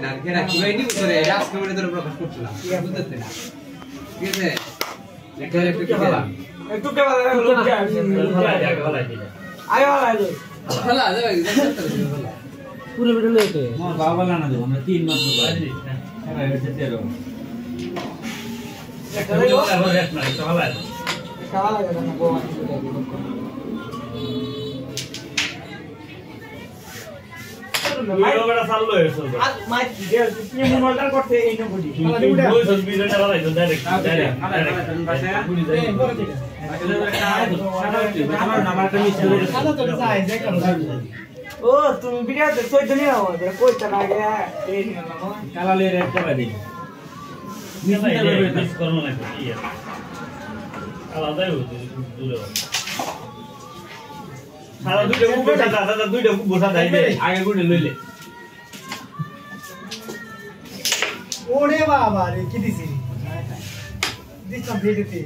না ঘেরা কিভাবে নিব তোরে আজকে মানে তোরে প্রকাশ করছিলাম বুঝতে না ঠিক আছে একটা একটু কি বলা একটু কে বলা লোক কে আছে ভালো দিলে আয় ভালো ভালো আছে ভাই পুরো ভিডিও লেতে মোর বাবা না দেব আমরা 3 মাস বাজি হ্যাঁ এটা 13 একটা লোক আবার রেট না এটা ভালো আছে খাওয়া লাগে না গোয়া লোকটা চাললো এসো আজ মাই যে তুমি মনটার করতে এই না বলি ওই সব ভিডিওটা ভালো আছে ডাইরেক্ট ডাইরেক্ট বাসা পুরি যায় আমার নাম্বারটা মিস করে সাদা তো যায় দেখো ও তুমি ভিডিওতে কই দিনি না ওদের কইতা লাগে এই না কালালে রেট করা দিই মিস করব না কি আছে আলাদাই হতো দূরে সারা দুইটা কুকুর দাদা দুইটা বসা দাইবে আগে গুড়ে লইলে ওরে বাবা রে কি দিছি দিছাম ভিডিওতে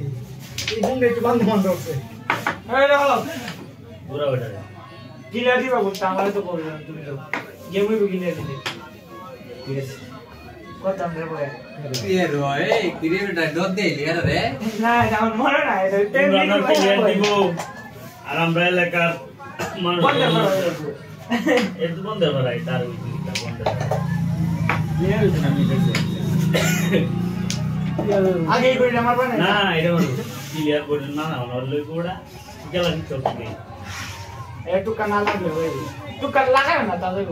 এই গুন্ডে একটু বন্ধ বন্ধ করছে এই রে হলো পুরা ওটা কিলা দিবা বলতে আমারে তো বলবে না তুমি তো গেমই কিনে দিলে ঠিক আছে কত আমরা বলে এ রয় ক্রিয়েটরটা ডট দেইলি রে না আমার মনে নাই এটা রান্নার ক্লিয়ার দিব আর আমরা এলাকার মানুষ বন্ধ করো একটু বন্ধ করাই তার উইটা বন্ধ ক্লিয়ার হইছে না মিটাইছে আগে কই আমার বানাই না এটা মানে ক্লিয়ার করে না না আমার লই কোড়া গেলা দিতে হবে একটু কানা লাগবে ওই একটু কানা লাগাবে না তাদের